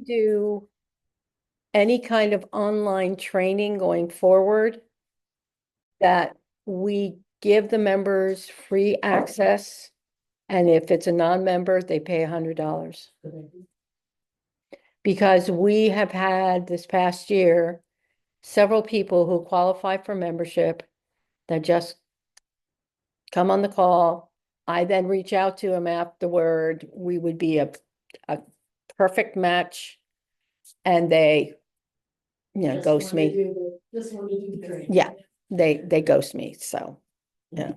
Do any kind of online training going forward that we give the members free access. And if it's a non-member, they pay $100. Because we have had this past year, several people who qualify for membership that just come on the call. I then reach out to them afterward. We would be a perfect match. And they, ghost me. Just want to do the training. Yeah, they ghost me, so, yeah.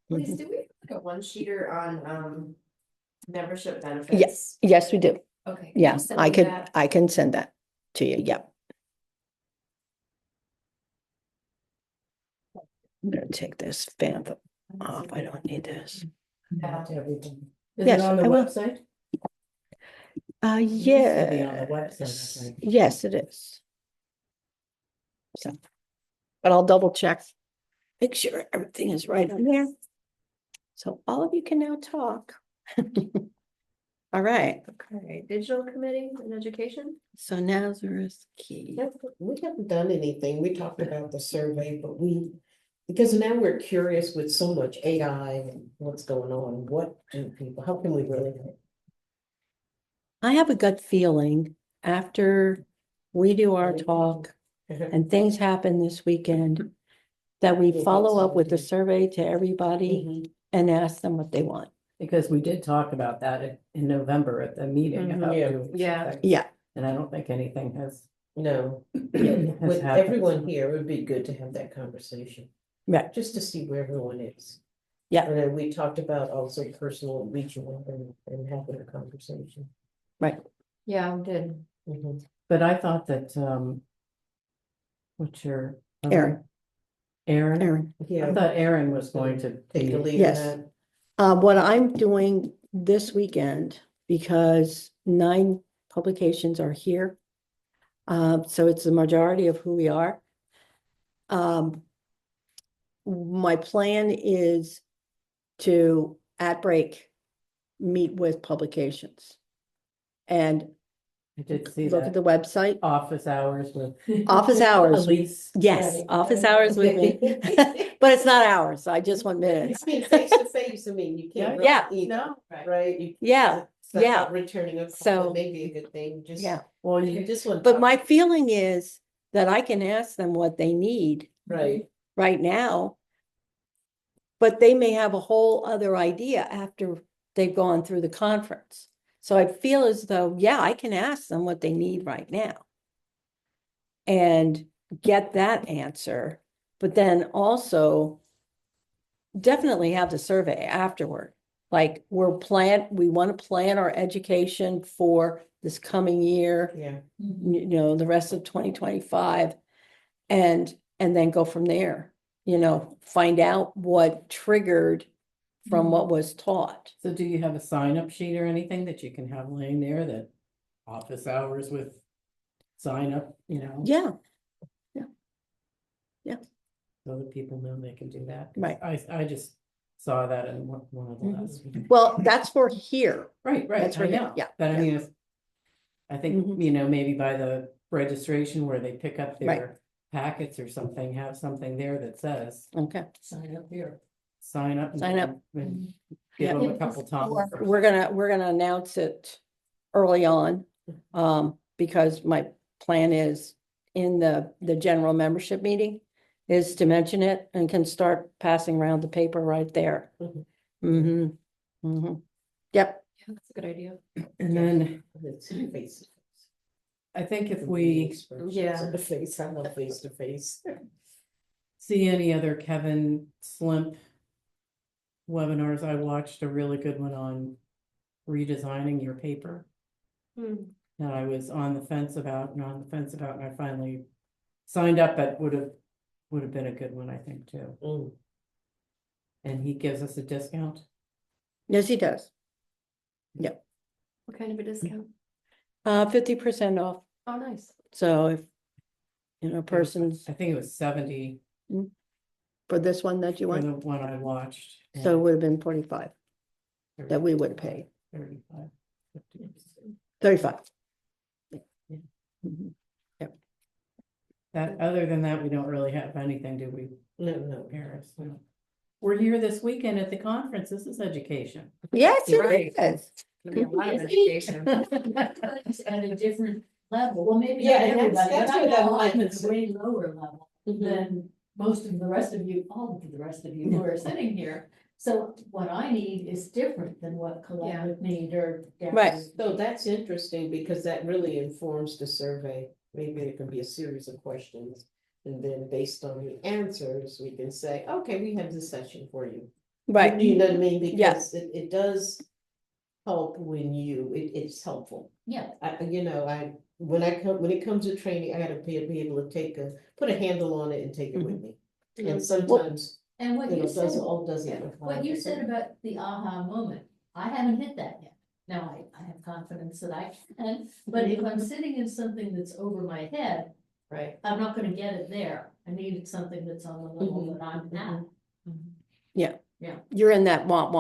Please, do we have like a one-sheeter on membership benefits? Yes, we do. Okay. can you Yeah, send I me could, that? I can send that to you, yep. I'm gonna take this fan off, I don't need this. Yeah. Everything. Is Yes, it on the I will. website? Yeah. used to be on the website, I think. Yes, it is. So, but I'll double check, make sure everything is right on there. So all of you can now talk. All right, Okay, digital committee and education? so Nazareth Key. Yep, we haven't done anything. We talked about the survey, but because now we're curious with so much AI and what's going on, what do people, how can we really help? I have a gut feeling after we do our talk and things happen this weekend, that we follow up with a survey to everybody and ask them what they want. Because we did talk about that in November at the meeting. about Yeah. doing Yeah. something, Yeah, And I don't think anything has. No, has with happened. everyone here, it would be good to have that conversation, right, just to see where everyone is. Yeah. And then we talked about also personal and regional and having a conversation. right. Yeah, we did. Mhm. But I thought that, what's your? Aaron. Aaron? Aaron. I Yeah, thought Aaron was going to take the be, lead in Yes. that. What I'm doing this weekend, because 9 publications are here. So it's the majority of who we are. My plan is to, at break, meet with publications. And I did see look at that the website, office hours with. office hours, Elise. yes, Right. office hours with me. But it's not hours, I just want minutes. I mean, face to face, I mean, you can't. really Yeah. eat, No. Right? Yeah, It's not yeah. about returning a So- call, maybe a good thing, just. Yeah. Well, You you just want. But my feeling is that I can ask them what they need Right, right now. But they may have a whole other idea after they've gone through the conference. So I feel as though, yeah, I can ask them what they need right now. And get that answer, but then also definitely have the survey afterward. Like we want to plan our education for this coming year, yeah. the rest of 2025. And then go from there, find out what triggered from what was taught. So do you have a sign up sheet or anything that you can have laying there that office hours with sign up, Yeah, so that people know they can do that? 'Cause Right. I just saw that in one of the Mhm. last meetings. well, that's for here. Right, That's I right, know, yeah, but I yeah. mean, I think, Mhm. maybe by the registration where they pick up Right. their packets or something, have something there that says, Okay. sign up here. Sign up. Sign up. And Yeah. give them a couple times. We're gonna announce it early on, because my plan is in the general membership meeting is to mention it and can start passing around the paper right there. Mhm. Mm-hmm, mm-hmm. Yep, Yeah, that's a good idea. And then It's face to face. I think if we Yeah. The face, I love face to face. see any other Kevin Slimp webinars, I watched a really good one on redesigning your paper. That I was on the fence about, and I finally signed up, but would have been a good one, I think, too. Mm. And he gives us a discount. yes, he does. What kind of a discount? 50% off. Oh, nice. So if, It was- person's I think it was 70 for this one that you for want, the one I watched. so it would have been 45 that we would have paid. 35, 50. 35. Yeah. Mhm. That, other than that, we don't really have anything, do we, No. Paris? No. We're here this weekend at the conference. This is education. Yes, Right. it is. Gonna be a lot of education. At a different level, well, maybe Yeah, not and everybody, that's but I what I know like I'm to at a say. way lower level than most of the rest of you, all of the rest of you who are sitting here. So what I need is different than what collective need or. Right. So that's interesting because that really informs the survey. Maybe it can be a series of questions. And then based on the answers, we can say, okay, we have this session for you. Right. You know what I mean? Yeah. Because it does help when it's helpful. Yeah, When it comes to training, I gotta be able to put a handle on it and take it with me. And sometimes, and what you said, doesn't. what you said about the aha moment, I haven't hit that yet. Now, I have confidence that I can, but if I'm sitting in something that's over my head, Right. I'm not gonna get it there. I needed something that's on the level that I'm at. You're in that want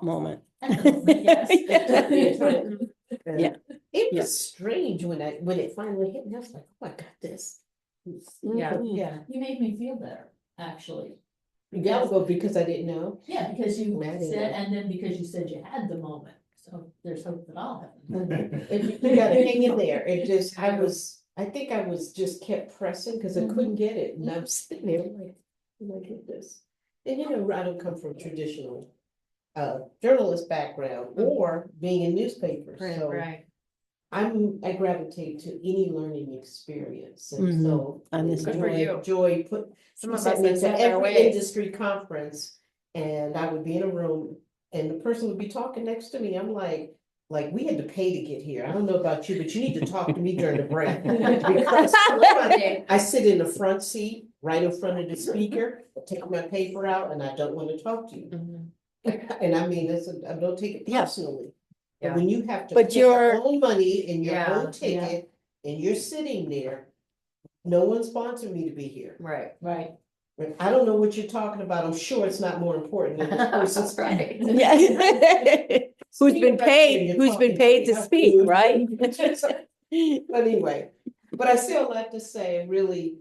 moment. At the moment, yes. Yeah. It Yeah. was strange when it finally hit, and I was like, oh, I got this. Yeah. Mhm. Yeah, You made me feel better, actually. yeah, well, because I didn't know. Yeah, because you Glad it said, is. and then because you said you had the moment, so there's hope that I'll have. it. And you gotta hang in there, I think I was just kept pressing, cause I couldn't get it, and I'm sitting there like, oh my goodness. And I don't come from traditional journalist background or being in newspapers, so. Right. I gravitate to any learning experience, and Mhm. so. I'm the same. Good for you. Joy Some she of sent us me are to set in our every ways. industry conference, and I would be in a room, and the person would be talking next to me, I'm like, we had to pay to get here, I don't know about you, but you need to talk to me during the break. Because I sit in the front seat, right in front of the speaker, I take my paper out, and I don't wanna talk to you. And I mean, I don't take it Yeah. personally. But Yeah. when you have to But pay your you're- own money and your Yeah, own ticket, and you're sitting there, no one sponsored me to be here. Right. Right. But I don't know what you're talking about, I'm sure it's not more important than this person's. Right. Yeah. Who's been paid, to speak, right? But anyway, but I still like to say, really,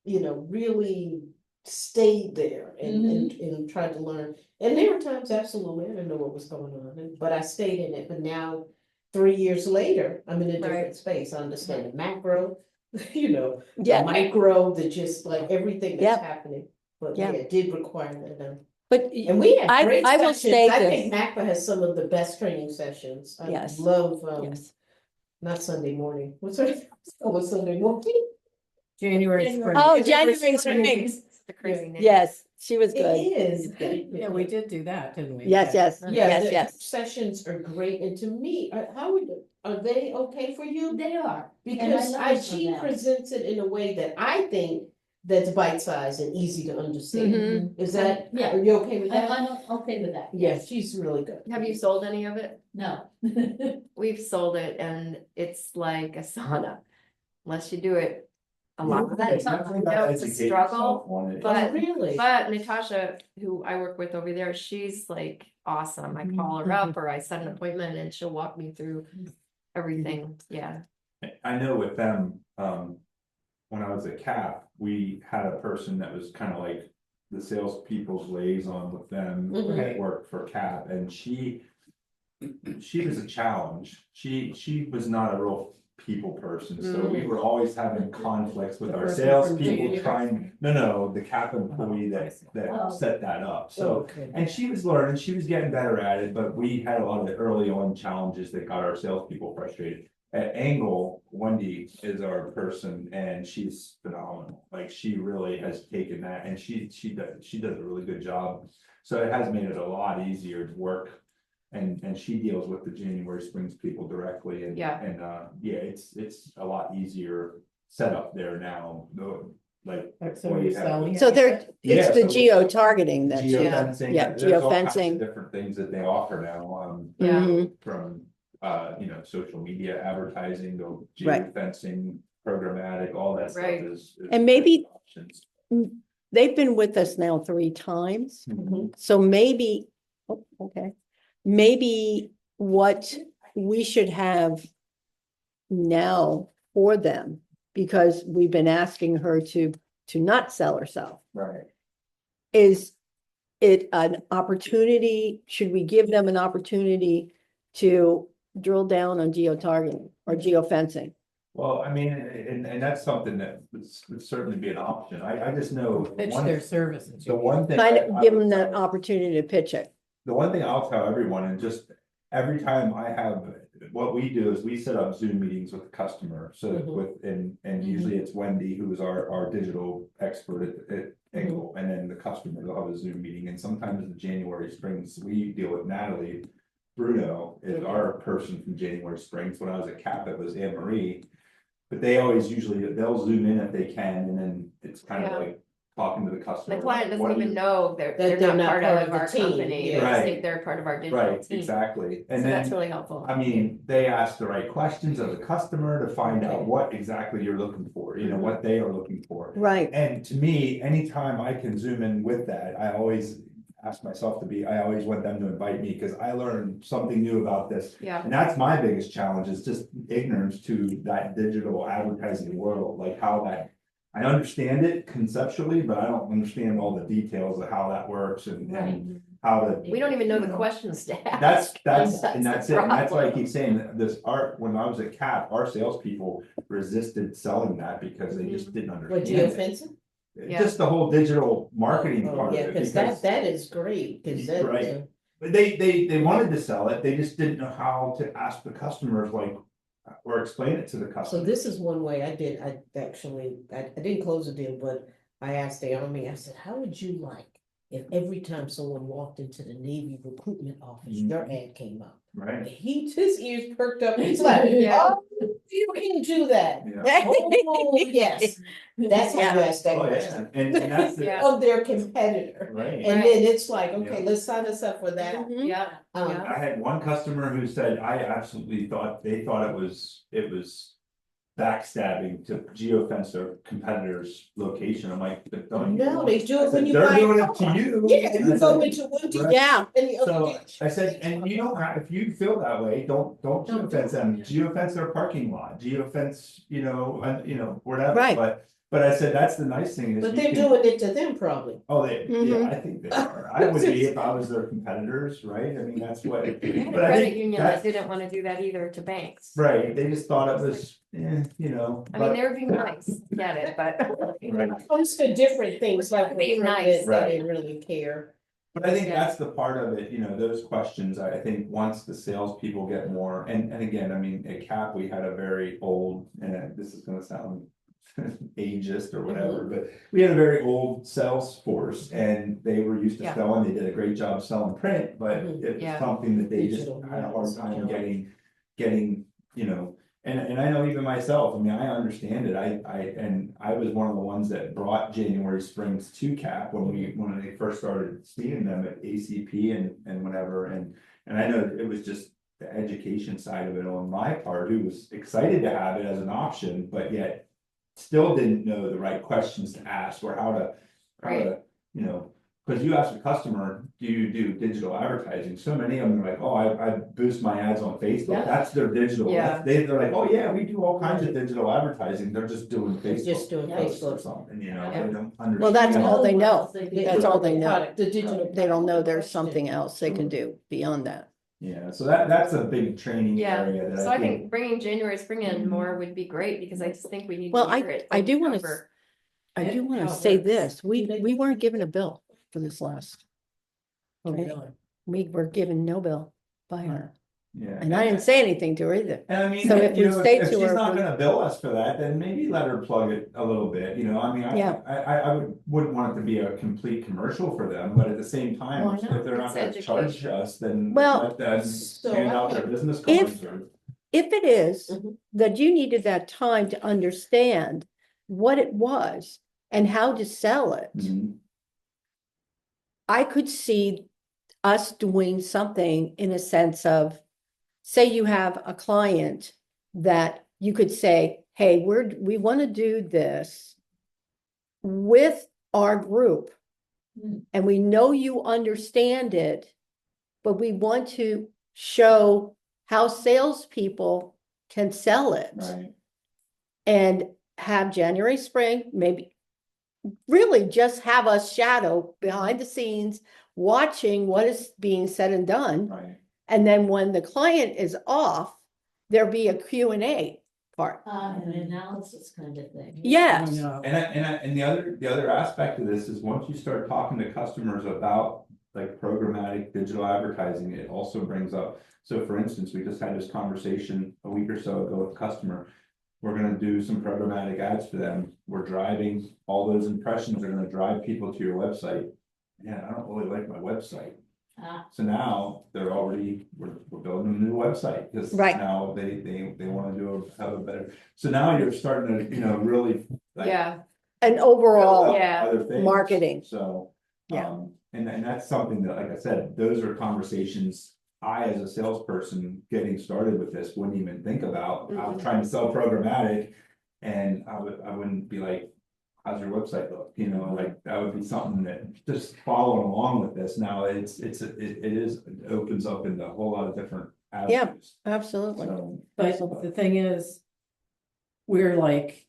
really stayed there and tried to learn. And there were times, absolutely, I didn't know what was going on, but I stayed in it, but now, 3 years later, I'm in a different Right. space, I understand the macro, the Yeah, micro, just like everything that's Yep. happening. But Yeah. yeah, it did require that. but And we had great I will sessions. say I this. think MACPA has some of the best training sessions. I Yes. love, Yes. not Sunday morning, what's Sunday morning? January spring. Oh, January spring. It's the crazy name. Yes, she was It good. is. Yeah, we did do that, didn't we? Yes, yes, Yeah, yes, the yes. sessions are great, and to me, are they okay for you? They are. Because And I learned from she them. presents it in a way that I think that's bite-sized and easy to understand. Mhm. Is that, Yeah. are you okay with that? I'm okay with that. Yeah, she's really good. Have you sold any of it? No. We've sold it and it's like a sauna. Unless you do it a lot of the time. I know it's a struggle, Oh, but really? But Natasha, who I work with over there, she's like awesome. I call her up or I set an appointment and she'll walk me through everything. Yeah. I know with them, when I was at CAP, we had a person that was kind of like the salespeople's liaison with them Mhm. that worked for CAP, and she was a challenge. She was not a real people person, so we were always having conflicts with The our person from salespeople January. trying, the CAP employee that Oh. set that up, so. Okay. And she was learning, she was getting better at it, but we had a lot of the early on challenges that got our salespeople frustrated. At Angle, Wendy is our person and she's phenomenal, like she really has taken that and she does a really good job. So it has made it a lot easier to work and she deals with the January Springs people directly and. Yeah. And it's a lot easier setup there now, though, like. So you're selling. So it's Yeah, the so- geo-targeting that you, Geofencing. yeah, There's all kinds of geofencing. different things that they offer now, Yeah. Mhm. from, social media advertising, to Right. geofencing, programmatic, all that stuff Right. is. And maybe- options. They've been with us now 3 times. Mhm. So maybe, okay, maybe what we should have now for them, because we've been asking her to not sell herself. Right. Is it an opportunity? Should we give them an opportunity to drill down on geotargeting or geofencing? Well, I mean, and that's something that would certainly be an option. I just know. Pitch their services. The one thing. Kind I of give would them that tell- opportunity to pitch it. The one thing I'll tell everyone, and just every time I have, what we do is we set up Zoom meetings with the customer. So with, and usually it's Wendy, who is our digital expert at Engel, and then the customer will have a Zoom meeting. And sometimes in the January Springs, we deal with Natalie. Bruno is our person from January Springs. When I was at CAP, it was Anne Marie. But they always they'll Zoom in if they can, and then it's kind of Yeah. like talking to the customer. The client doesn't what even you- know they're not part of our team, company, they yeah. just Right. think they're part of our digital Right, team. exactly. So And that's then, really helpful. I mean, they ask the right questions of the customer to find out what exactly you're looking for, you know, what they are looking for. Right. And to me, anytime I can zoom in with that, I always ask myself I always want them to invite me, because I learned something new about this. Yeah, And that's my biggest challenge, is just ignorance to that digital advertising world, like how that. I understand it conceptually, but I don't understand all the details of how that works and how to. we don't even know the questions to ask. That's the it, and that's why I problem. keep saying that this art, when I was at CAP, our salespeople resisted selling that because they just didn't What, understand it. geofencing? Yeah. Just the whole digital marketing Oh, part of yeah, it, because that is great, because that. Right. But they wanted to sell it, they just didn't know how to ask the customers, like, or explain it to the So customer. this is one way I didn't close the deal, but I asked Naomi, I said, how would you like if every time someone walked into the Navy recruitment office, your ad came up? Right, His ears perked up, he's like, Yeah. oh, you can do that. yeah. Oh, yes, that's how you ask that Oh, question. yeah, and that's Yeah. the, Of their competitor, right. and then it's like, okay, Yeah. let's sign us up for that. Mhm. Yeah, yeah. I had one customer who said, I absolutely thought it was backstabbing to geofence their competitor's location. I'm like, but don't. No, they do I it when said, you they're buy. doing a it to car. you. Yeah, And you I go said, into one dealership Yeah. and the other. So dealership. I said, and you don't have, if you feel that way, don't geofence them, geofence their parking lot, geofence, whatever. Right. But I said, that's the nice thing is. But you they're can- doing it to them probably. Oh, yeah, Mhm. I think they are. I would be if I was their competitors, right? I mean, that's what. I had a But I credit think union that that's- didn't wanna do that either to banks. Right, they just thought it was, I mean, but, they were being nice, get it, but. right. Comes to different things like Being recruitment, nice. that they really care. But I think Yeah. that's the part of it, those questions, I think once the salespeople get more, and again, I mean, at CAP, we had a very old, and this is gonna sound ageist or whatever, but we had a very old sales force and they were used to Yeah. selling, they did a great job selling print, but Mhm. it was Yeah. something that they just Digital, had a yeah, hard it's time digital. getting, and I know even myself, I mean, I understand it, I was one of the ones that brought January Springs to CAP when they first started seeing them at ACP and whatever, and I know it was just the education side of it on my part, who was excited to have it as an option, but yet still didn't know the right questions to ask or how to, Right. Cause you ask a customer, do you do digital advertising? So many of them are like, oh, I boost my ads on Facebook, Yeah. that's their digital. Yeah. They're like, oh yeah, we do all kinds of digital advertising, they're just doing They're just Facebook doing posts or Facebook. something, they Yeah. don't understand. Well, that's all they know. They That's all they know. Product, the digital. They don't know there's question. something else they can do beyond that. Yeah, so that's a big training Yeah, area that so I think bringing January Spring in more would be great, because I just think we need Well, to hear it. I do wanna over. I do want How to it say works. this, we weren't given a bill for this last, Oh, right? really? We were given no bill by her, Yeah. and I didn't say anything to her either. And I mean, So if we say if to she's her, not we- gonna bill us for that, then maybe let her plug it a little bit, I mean, Yeah. I wouldn't want it to be a complete commercial for them, but at the same time, Why if not? they're not It's gonna charge education. us, then Well, let them so hand out I their think business if- cards or. If it is Mhm. that you needed that time to understand what it was and how to sell it, Mhm. I could see us doing something in a sense of, say you have a client that you could say, hey, we want to do this with our group. Hmm. And we know you understand it, but we want to show how salespeople can sell it. Right. And have January, spring, maybe really just have us shadow behind the scenes, watching what is being said and done. Right. And then when the client is off, there be a Q&A part. An analysis kind of thing. Yes. know. And the other aspect of this is once you start talking to customers about like programmatic digital advertising, it also brings up. So for instance, we just had this conversation a week or so ago with a customer. We're gonna do some programmatic ads for them. We're driving, all those impressions are gonna drive people to your website. Yeah, I don't really like my website. Ah. So now they're already, we're building a new website, because Right. now they wanna have a better, so now you're starting to, really. like, Yeah, And build up overall, Yeah. Other things. marketing. So, Yeah. and that's something that, like I said, those are conversations. I, as a salesperson, getting started with this, wouldn't even think about. I'm Mhm. trying to sell programmatic. And I wouldn't be like, how's your website look? Like, that would be something that just following along with this. Now, it opens up into a whole lot of different avenues. absolutely. So, But the thing is, we're like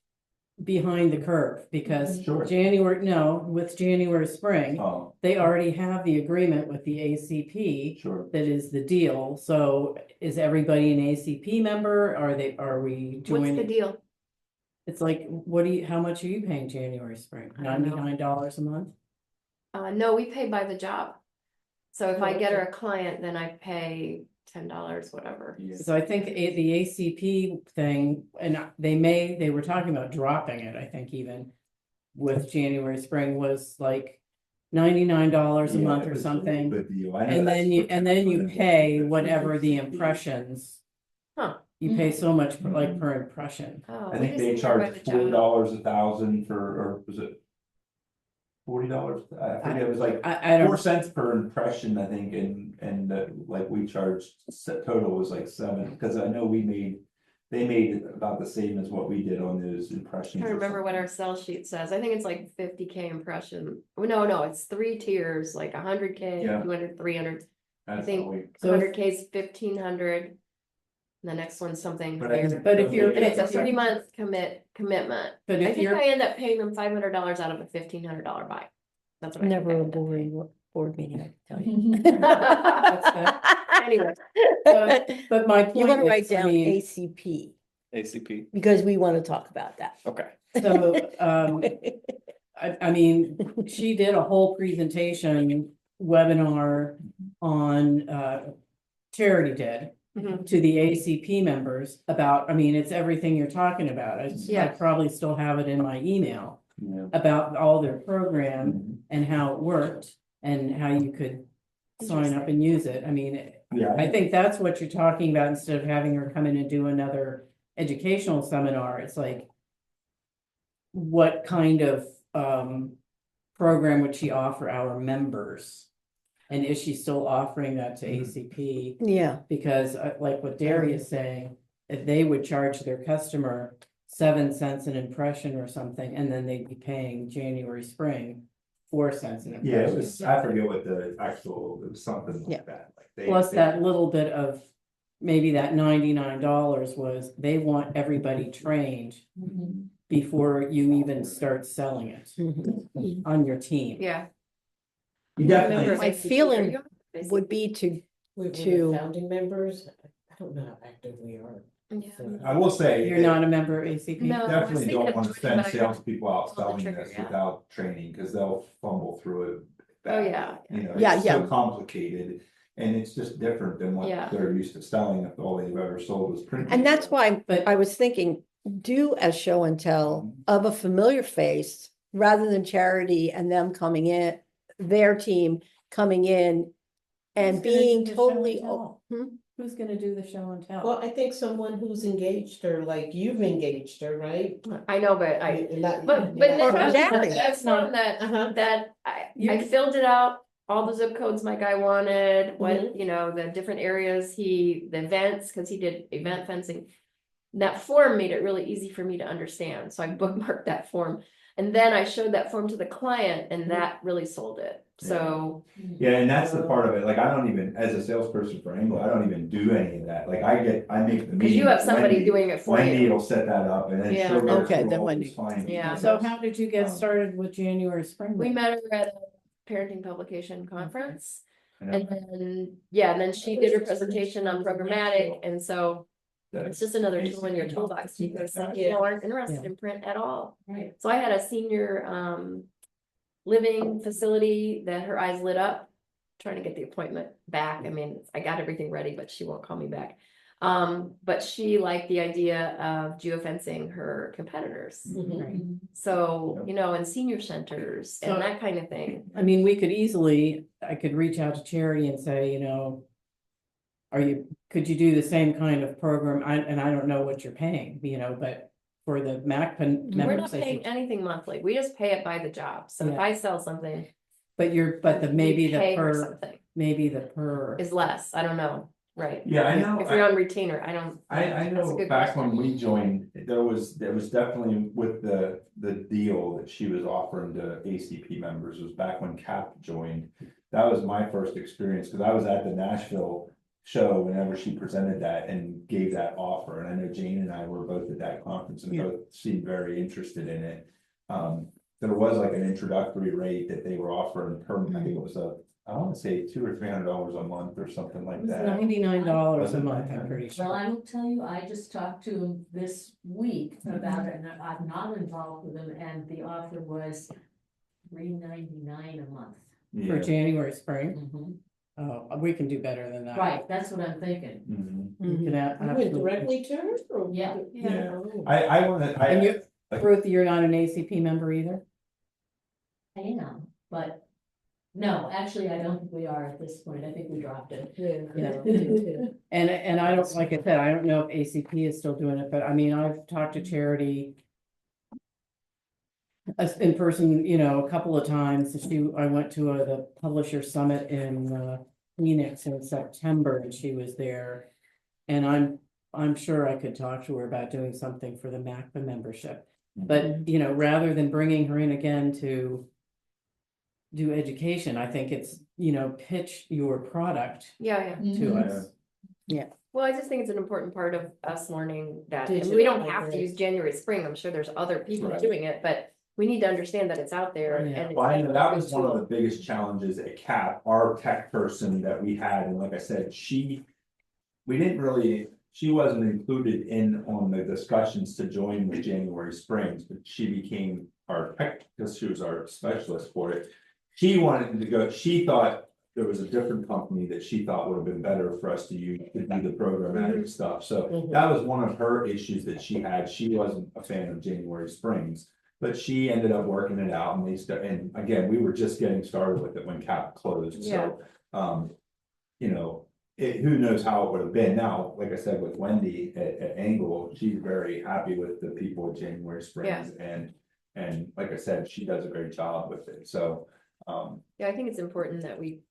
behind the curve because Sure. with January, spring, oh, they already have the agreement with the ACP. sure. That is the deal. So is everybody an ACP member? Are we what's the joining? deal? It's like, how much are you paying January, spring? I don't know. $99 a month? No, we pay by the job. So if I get her Okay. a client, then I pay $10, whatever. Yeah. So I think the ACP thing, and they were talking about dropping it, I think even. With January, spring was like $99 a Yeah, month it or was a something. good deal. I know And that's then you what- pay whatever the impressions. Huh. You pay so much per impression. Oh, I we think just they pay her by charged the job. $40 1,000 or was it? $40, I forget, it was like I 4 don't, cents per impression, I think, and like we charged, total was like 7, because I know they made about the same as what we did on those impressions. I or remember what something. our sell sheet says. I think it's like 50K impression. No, it's 3 tiers, like 100K, Yeah. 200, 300. That's think- all we- So if- 100K is 1,500. The next one's something But I higher. think- But if you're- And it's a if you're- 3-month commitment. but I if think you're, I end up paying them $500 out of a $1,500 buy. That's what I think Never I a end up paying. board meeting, I can tell you. Anyway, but my You want point to write is, I down mean, ACP, ACP, because we want to talk about that. okay. so, I mean, she did a whole presentation webinar on, Charity did. Mhm. To the ACP members about, I mean, it's everything you're talking about. I Yeah. probably still have it in my email Yeah. about all their program Mhm. and how it worked and how you could sign up and use it. I mean, Yeah, I think that's what you're talking about instead of having her come in and do another educational seminar. It's like, what kind of program would she offer our members? And is she still offering that to ACP? Yeah, Because like what Darius is saying, if they would charge their customer 7 cents an impression or something, and then they'd be paying January, spring 4 cents an Yeah, it impression. was, I forget what the actual, it was something Yeah. like that, like Plus that little bit of, maybe that $99 was, they want everybody trained before you even start selling it mhm. on your team. yeah. You Member definitely, of My ACP, feeling are you on would be to, We're To- the founding members. I don't know how active we are. Yeah. So- I will say. You're not a member of ACP? No. I was Definitely thinking don't of want to joining, send but I salespeople out pulled the selling trigger, this yeah. without training, because they'll fumble through it. Oh, bad. yeah. Yeah, It's so yeah. complicated, and it's just different than what Yeah. they're used to selling, if all they've ever sold was print. and that's why But- I was thinking, do a show and tell of a familiar face rather than Charity and them coming in, their team coming in and Who's gonna do being the show totally. and tell? Hmm? Who's gonna do the show and tell? Well, I think someone who's engaged her, like you've engaged her, right? I know, but but Exactly. that's not that, Uh-huh. that I You- filled it out, all the zip codes my guy wanted, what, Mhm. the different areas the events, cause he did event fencing. That form made it really easy for me to understand, so I bookmarked that form. And then I showed that form to the client and that really sold it. So, Yeah, and that's the part of it, like, I don't even, as a salesperson for Angle, I don't even do any of that, like, I make the because you meeting. have somebody Wendy- doing it for Wendy you. will set that up and then Yeah. she'll go Okay, through then all Wendy. these fine Yeah. details. So how did you get started with January spring? We Break? met her at a parenting publication conference. And And then, yeah, and then she did her presentation on programmatic, and so it's just another tool in your toolbox, because some people aren't interested in print at all. Right. So I had a senior, living facility that her eyes lit up, trying to get the appointment back. I mean, I got everything ready, but she won't call me back. But she liked the idea of geofencing her competitors. Mhm. So, you know, in senior centers So- and that kind of thing. I mean, I could reach out to Charity and say, you know, could you do the same kind of program? And I don't know what you're paying, you know, but for the MACPA We're not members, I paying think, anything monthly. We just pay it by the job. So if Yeah. I sell something, but we maybe pay the her per, something maybe the per. is less. I don't know. Right. Yeah, I know. If you're on retainer, I don't. I that's a know good back question. when we joined, there was definitely with the deal that she was offering to ACP members, was back when CAP joined. That was my first experience, because I was at the Nashville show whenever she presented that and gave that offer, and I know Jane and I were both at that conference and Yeah. both seemed very interested in it. There was like an introductory rate that they were offering per, I think it was I wanna say $200 or $300 a month or something like It's that. $99 a Wasn't month, it? I'm pretty Well, sure. I will tell you, I just talked to him this week about it, and I'm not involved with him, and the offer was $3.99 a month. For Yeah. January, spring, Mhm. oh, we can do better than that. Right, that's what I'm thinking. Mhm. We can You absolutely- went directly to her? Or- Yeah. Yeah. Oh. I wanna, And you, Ruth, you're not an ACP member either? I am, but no, actually, I don't think we are at this point. I think we dropped it. Yeah. And I don't, like I said, I don't know if ACP is still doing it, but I mean, I've talked to Charity in person, you know, a couple of times. I went to the Publisher Summit in Phoenix in September, and she was there. And I'm sure I could talk to her about doing something for the MACPA membership. But, you know, rather than bringing her in again to do education, I think it's, you know, pitch your product Yeah, yeah. to Mhm. us. Well, I just think it's an important part of us learning that, and we Digital, don't I have to agree. use January, spring. I'm sure there's other people Right. doing it, but we need to understand that it's out there Yeah. and. Well, I know that was it's one of the tool. biggest challenges at CAP, our tech person that we had, and like I said, she wasn't included in on the discussions to join with January Springs, but she became our tech, because she was our specialist for it. She wanted to go, she thought there was a different company that she thought would have been better for us to use to do the programmatic stuff, so Mhm. that was one of her issues that she had. She wasn't a fan of January Springs. But she ended up working it out, and and again, we were just getting started with it when CAP closed, so, you know. Who knows how it would have been now, like I said, with Wendy at Angle, she's very happy with the people at January Springs, and like I said, she does a great job with it, so. Yeah, I think it's important that we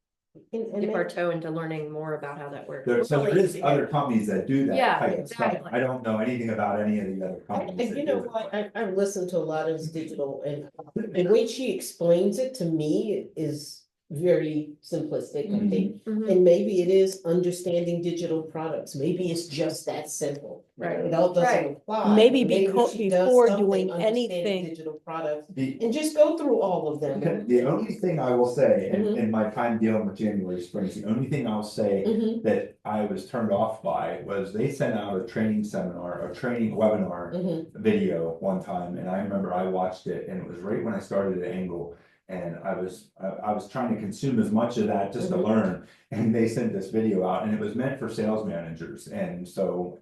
And dip our toe into learning more about how that works. So We're there is really- other companies that do Yeah, that type of stuff, exactly. I don't know anything about any of the other companies. that You do know it. what, I've listened to a lot of this digital, and the way she explains it to me is very simplistic, I think. Mhm. And maybe it is understanding digital products, maybe it's just that simple. Right. It all doesn't Right. apply. Maybe but she does before something doing understanding anything- Digital products, The- and just go through all of them. The only thing I will say, Mhm. in my time dealing with January Springs, the only thing I'll say Mhm, that I was turned off by was they sent out a training seminar, a training webinar mhm. video one time, and I remember I watched it, and it was right when I started at Angle. And I was trying to consume as much of that just to Mhm. learn, and they sent this video out, and it was meant for sales managers, and so,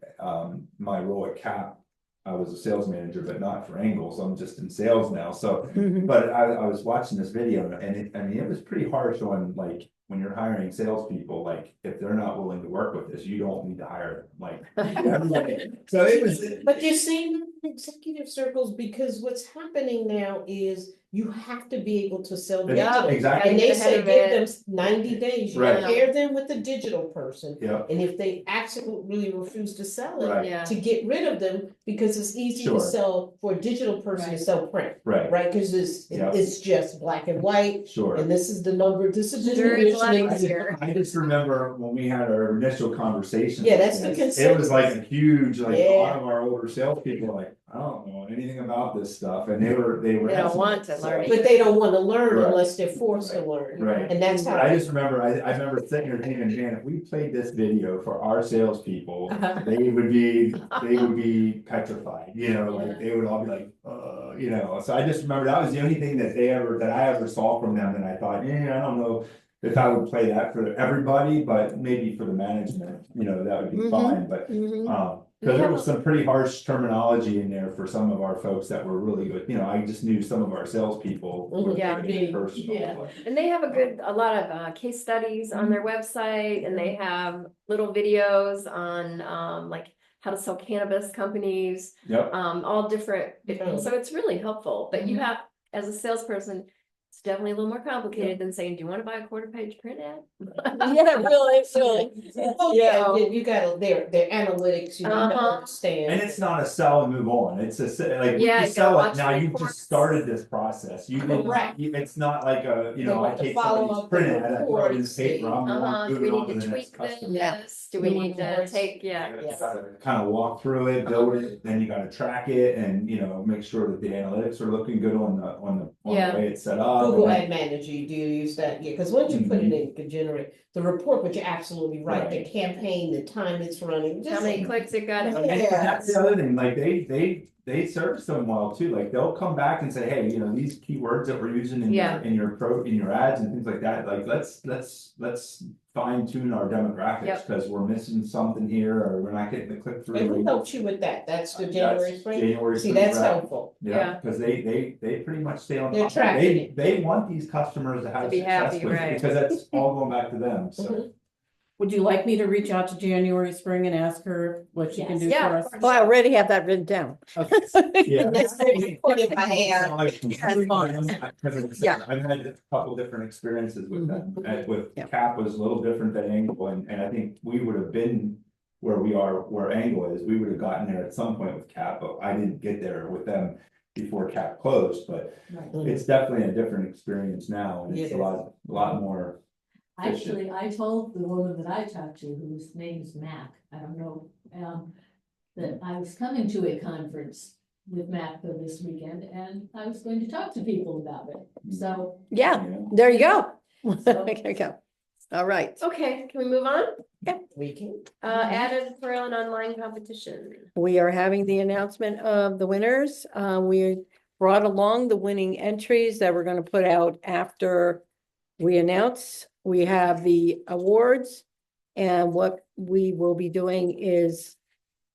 my role at CAP. I was a sales manager, but not for Angle, so I'm just in sales now, so. Mhm. But I was watching this video, and it was pretty harsh on, like, when you're hiring salespeople, like, if they're not willing to work with this, you don't need to hire them, like. So it was. But you're seeing that in executive circles, because what's happening now is you have to be able to sell Yeah, digital. exactly. And they Get ahead say of give it. them 90 days, you Right. pair them with the digital person. Yeah, And if they absolutely refuse to sell it, right, Yeah. to get rid of them, because it's easy to Sure. sell for a digital person to Right. sell print, right, right? Cause Yeah. it's just black and white, sure. and this is the number, this is the Sure, it's a lot conditioning. easier. I just remember when we had our initial conversation. Yeah, that's the It was like a consensus. huge, like, a Yeah. lot of our older salespeople were like, I don't know anything about this stuff, and they were. They don't hesitant, want to so- learn it. But they don't wanna learn Right. unless they're forced to learn. Right. And that's how. But I just remember, I remember sitting there thinking, man, if we played this video for our salespeople, they would be petrified, like, they would all be like, so I just remember that was the only thing that I ever saw from them, and I thought, I don't know if I would play that for everybody, but maybe for the management, that would be Mhm. fine, but, Mhm. cause there was some pretty harsh terminology in there for some of our folks that were really good, I just knew some of our salespeople. were Yeah. taking it personal, Yeah. but- And they have a lot of case studies on their website, and they have little videos on like how to sell cannabis companies, Yep, all different. Mhm. So it's really helpful, but you have, as a salesperson, it's definitely a little more complicated than saying, do you want to buy a quarter-page print ad? Yeah, really. Oh, yeah, you gotta, their analytics, you need to Uh-huh. understand. and it's not a sell and move on, it's like, Yeah, you you sell gotta it, watch now the you just reports. started this process, you didn't, Correct. it's not like They I want to take follow somebody's up the print ad, I throw it in the reports, paper, I'm Do we moving on need to to the next tweak customer. Yeah. this? Do we The need to reports. take, Yeah. Kind of walk through it, build it, then you gotta track it and, make sure that the analytics are looking good on the Yeah. way it's set up. and Google then- Ad Manager, do you use that? Yeah, because once you put it in, it can generate the report, but you're absolutely right, the Right. campaign, the time it's running. how just- many clicks it got? And that's the other thing, like, they service them well too, like, they'll come back and say, hey, these keywords that we're using in Yeah. your ads and things like that, like, let's fine tune our demographics, Yep. cause we're missing something here, or we're not getting the click through. And who helps you with that? That's the January spring? January. See, spring that's rep. helpful. Yeah, cause they pretty much stay on. They're top of it. tracking it. They want these customers to have be success happy, with, right. because that's all going back to them, so. Mhm. Would you like me to reach out to January spring and ask her what she can do Yeah, for of us? course. Well, I already have that written down. Okay. Yeah. That's the report if I have. Yeah. I've had a couple different experiences with them, and with Yeah. CAP was a little different than Angle, and I think we would have been. Where we are, where Angle is, we would have gotten there at some point with CAP, but I didn't get there with them before CAP closed, but it's definitely a different experience now, and it's a Yeah. lot more. Actually, I told the woman that I talked to, whose name's Mac, I don't know, that I was coming to a conference with MACPA this weekend, and I was going to talk to people about it, so. Yeah, you know? there you go. So- There you go. All right. Okay, can we move on? We can. Added for an online competition. We are having the announcement of the winners. We brought along the winning entries that we're going to put out after we announce. We have the awards, and what we will be doing is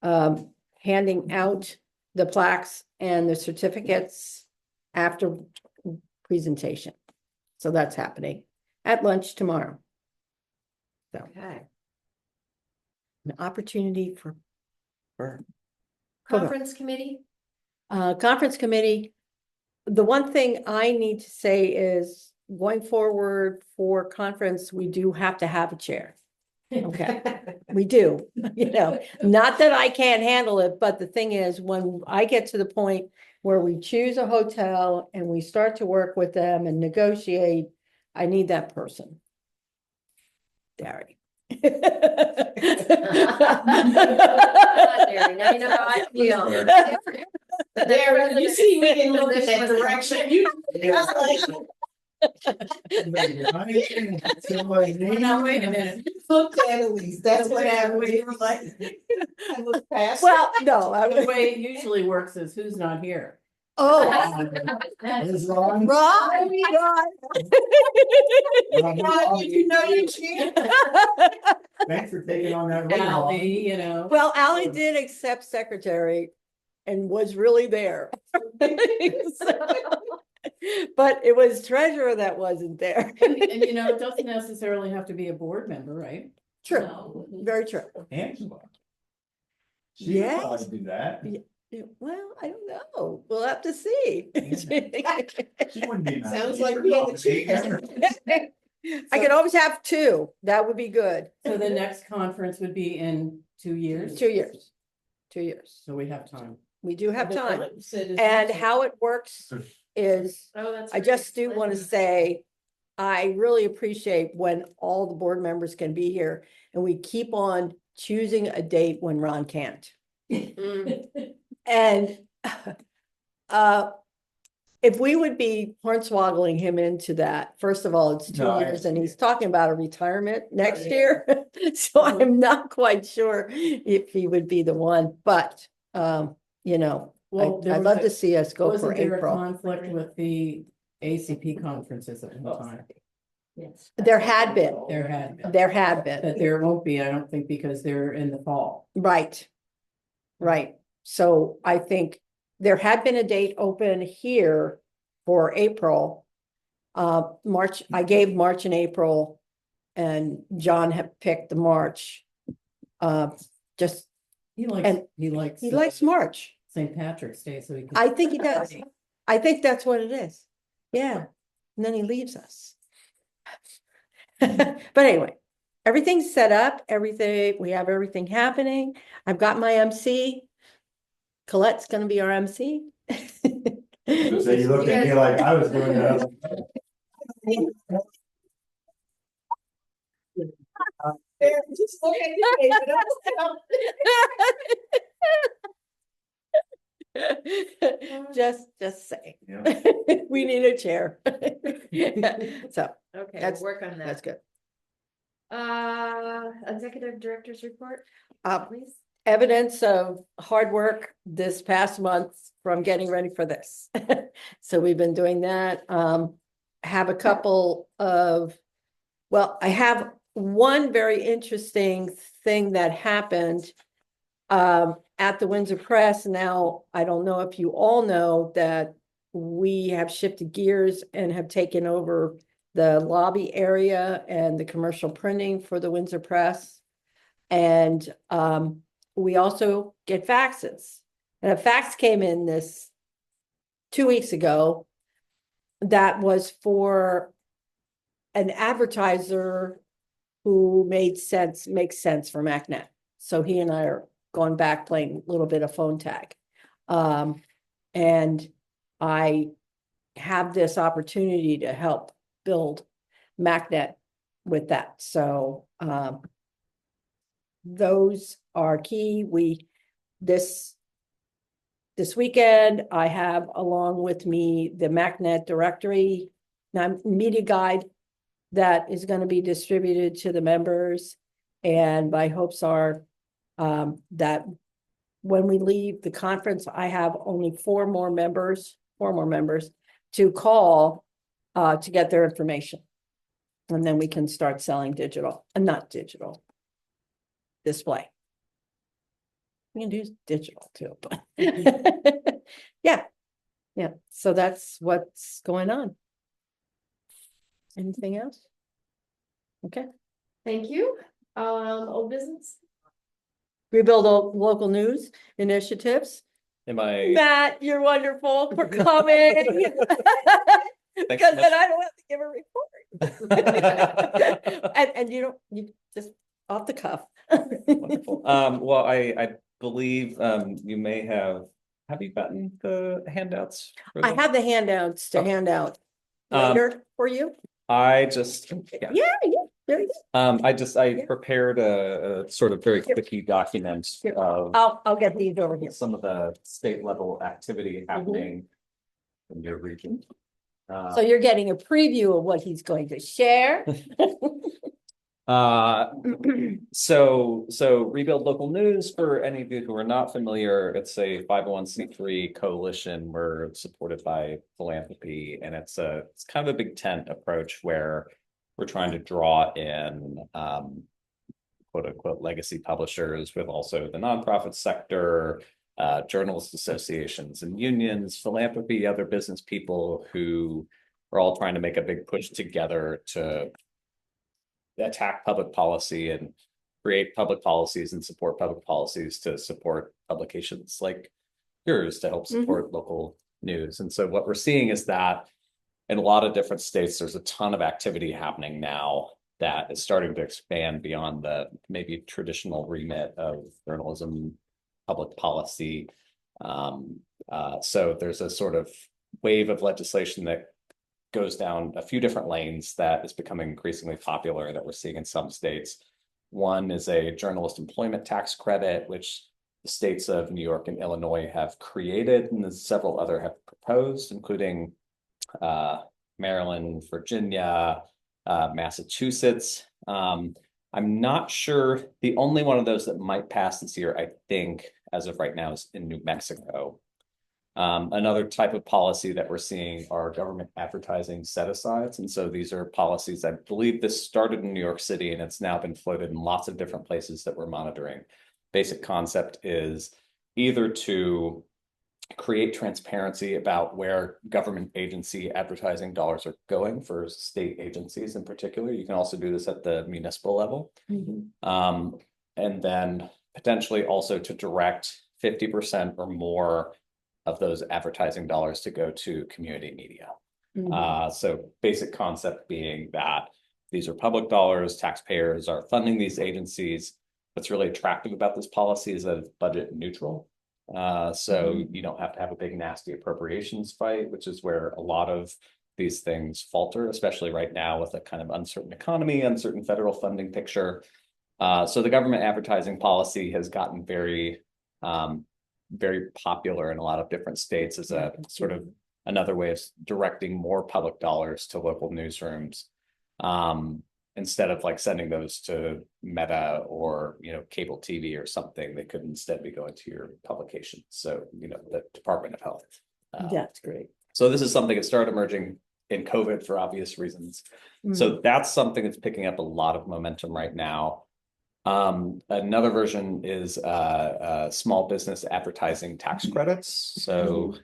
handing out the plaques and the certificates after presentation. So that's happening at lunch tomorrow. So Okay. an opportunity for Conference committee? conference committee. The one thing I need to say is going forward for conference, we do have to have a chair. Okay, we do, not that I can't handle it, but the thing is, when I get to the point where we choose a hotel and we start to work with them and negotiate, I need that person. Derry. Now you know how I feel. There, you see, we can look in that direction. You. Now, wait a minute. Look at Elise, that's what happened. I looked past. Well, no, I The was, way it usually works is who's not here. oh, Is Ron? Ron, You know you can't. Thanks for taking on that. role. Ally, Well, Ally did accept secretary and was really there. But it was treasurer that wasn't there. and it doesn't necessarily have to be a board member, right? True, No. very true. Angela. She Yes. would probably do that. Yeah, well, I don't know. We'll have to see. She wouldn't be mad. Sounds like we have a chair. I could always have two. That would be good. So the next conference would be in 2 years? 2 years. 2 years. So we have time. We do have time. Said it's And easy. how it works is, Oh, that's. I just do want to say, I really appreciate when all the board members can be here and we keep on choosing a date when Ron can't. Mm. And if we would be hornswoggling him into that, first of all, it's 2 No, I years and he's understand. talking about a retirement next yeah. year. So I'm not quite sure if he would be the one, but, you know, Well, there I'd was love a- to see us go for Wasn't there a April. conflict with the ACP conferences at one time? Yes. There had been, There had been. there had been, But there won't be, I don't think, because they're in the fall. right. Right. So I think there had been a date open here for April. March, I gave March and April, and John had picked the March. Just, He likes, And he likes. he likes March. St. Patrick's Day, so he can. I think he does. I think that's what it is. Yeah. And then he leaves us. But anyway, everything's set up, everything, we have everything happening. I've got my MC. Colette's gonna be our MC. So you looked at me like I was doing that. There, just look at your face, it Just saying. Yeah. We need a chair. So Okay, That's- we'll work on that's that. good. Executive director's report, Uh, please. evidence of hard work this past month from getting ready for this. So we've been doing that. Have a couple of, well, I have one very interesting thing that happened at the Windsor Press. Now, I don't know if you all know that we have shifted gears and have taken over the lobby area and the commercial printing for the Windsor Press. And we also get faxes. And a fax came in 2 weeks ago that was for an advertiser who makes sense for MacNet. So he and I are going back playing a little bit of phone tag. And I have this opportunity to help build MacNet with that. So those are key. This weekend, I have along with me the MacNet directory, media guide that is going to be distributed to the members. And my hopes are that when we leave the conference, I have only four more members to call to get their information. And then we can start selling digital, and not digital display. We can do digital too, but yeah. So that's what's going on. Anything else? Okay. Thank you. Old business? Rebuild local news initiatives. Am I? Matt, you're wonderful for coming. Because then I don't have to give a report. And you just off the cuff. Wonderful. Well, I believe you may have you gotten the handouts? for I the- have the handouts to hand out Um, later for you. I just, Yeah, yeah. there you go. I Yeah. prepared a sort of very quickie document Here. of I'll get these over here. some of the state level activity happening in your region. So you're getting a preview of what he's going to share. So Rebuild Local News, for any of you who are not familiar, it's a 501c3 coalition. We're supported by philanthropy, and it's kind of a big tent approach where we're trying to draw in quote unquote legacy publishers with also the nonprofit sector, journalist associations and unions, philanthropy, other business people who are all trying to make a big push together to attack public policy and create public policies and support public policies to support publications like yours to help support local news. And so what we're seeing is that in a lot of different states, there's a ton of activity happening now that is starting to expand beyond the maybe traditional remit of journalism, public policy. So there's a sort of wave of legislation that goes down a few different lanes that is becoming increasingly popular that we're seeing in some states. One is a journalist employment tax credit, which the states of New York and Illinois have created, and several other have proposed, including Maryland, Virginia, Massachusetts. I'm not sure. The only one of those that might pass this year, I think, as of right now, is in New Mexico. Another type of policy that we're seeing are government advertising set-asides. And so these are policies, I believe this started in New York City and it's now been floated in lots of different places that we're monitoring. Basic concept is either to create transparency about where government agency advertising dollars are going for state agencies in particular. You can also do this at the municipal level. And then potentially also to direct 50% or more of those advertising dollars to go to community media. So basic concept being that these are public dollars, taxpayers are funding these agencies. What's really attractive about this policy is that it's budget neutral. So you don't have to have a big nasty appropriations fight, which is where a lot of these things falter, especially right now with a kind of uncertain economy, uncertain federal funding picture. So the government advertising policy has gotten very, very popular in a lot of different states as a sort of another way of directing more public dollars to local newsrooms. Instead of like sending those to Meta or, cable TV or something, they could instead be going to your publication. So, the Department of Health. That's great. So this is something that started emerging in COVID for obvious reasons. So that's something that's picking up a lot of momentum right now. Another version is small business advertising tax credits. So,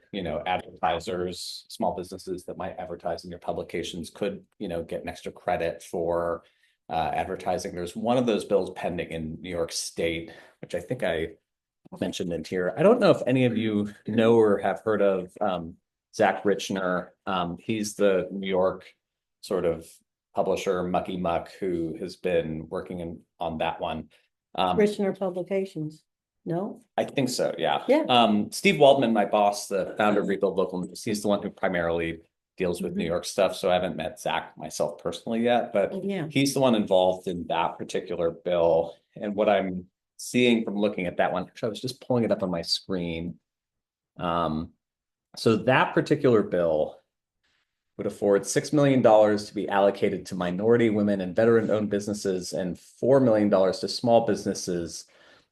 advertisers, small businesses that might advertise in your publications could, get an extra credit for advertising. There's one of those bills pending in New York State, which I think I mentioned in here. I don't know if any of you know or have heard of Zach Richner. He's the New York sort of publisher Mucky Muck who has been working on that one. Richner Publications. No? I think so, yeah. Yeah. Steve Waldman, my boss, the founder of Rebuild Local News, he's the one who primarily deals with New York stuff. So I haven't met Zach myself personally yet, but he's the one involved in that particular bill. And what I'm seeing from looking at that one, actually, I was just pulling it up on my screen. So that particular bill would afford $6 million to be allocated to minority, women, and veteran-owned businesses and $4 million to small businesses.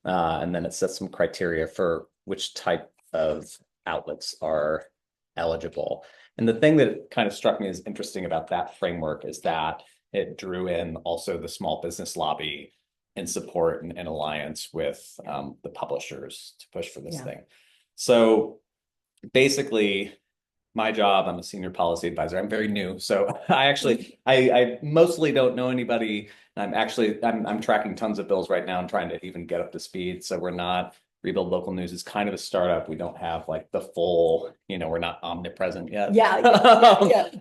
And then it sets some criteria for which type of outlets are eligible. And the thing that kind of struck me as interesting about that framework is that it drew in also the small business lobby in support and in alliance with the publishers to push for this thing. So basically, my job, I'm a senior policy advisor. I'm very new. So I mostly don't know anybody. I'm tracking tons of bills right now and trying to even get up to speed. So Rebuild Local News is kind of a startup. We don't have like the full, we're not omnipresent yet.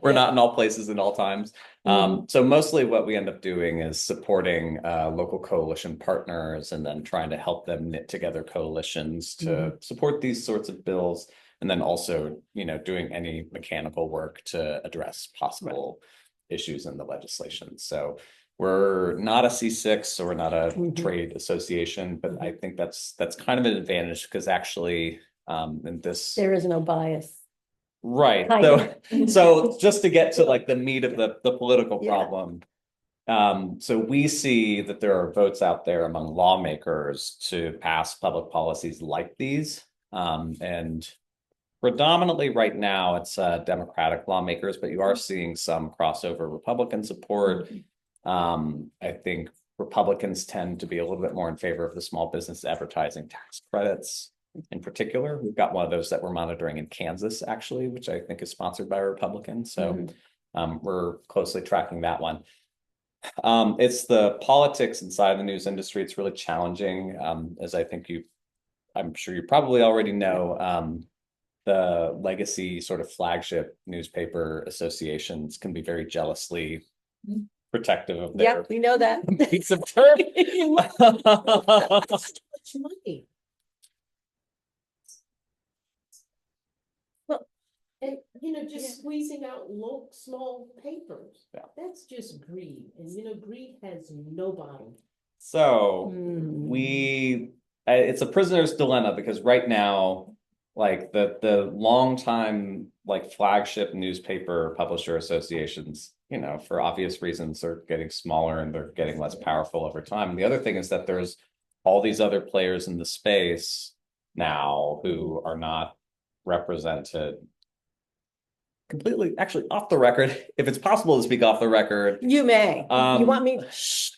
We're not in all places at all times. So mostly what we end up doing is supporting local coalition partners and then trying to help them knit together coalitions to support these sorts of bills. And then also, doing any mechanical work to address possible issues in the legislation. So we're not a C6, so we're not a trade association, but I think that's kind of an advantage because actually in this There is no bias. Right. So just to get to like the meat of the political problem. So we see that there are votes out there among lawmakers to pass public policies like these. And predominantly right now, it's Democratic lawmakers, but you are seeing some crossover Republican support. I think Republicans tend to be a little bit more in favor of the small business advertising tax credits in particular. We've got one of those that we're monitoring in Kansas, actually, which I think is sponsored by a Republican. So we're closely tracking that one. It's the politics inside the news industry. It's really challenging, as I think you I'm sure you probably already know, the legacy sort of flagship newspaper associations can be very jealously protective of their Yep, we know that. piece of turf. Much money. Well, And, just squeezing out low, small papers. Yeah. That's just greed, and greed has no bottom. So Hmm. it's a prisoner's dilemma because right now, like the longtime like flagship newspaper publisher associations, for obvious reasons, are getting smaller and they're getting less powerful over time. And the other thing is that there's all these other players in the space now who are not represented completely, actually off the record. If it's possible to speak off the record, You may. You want me?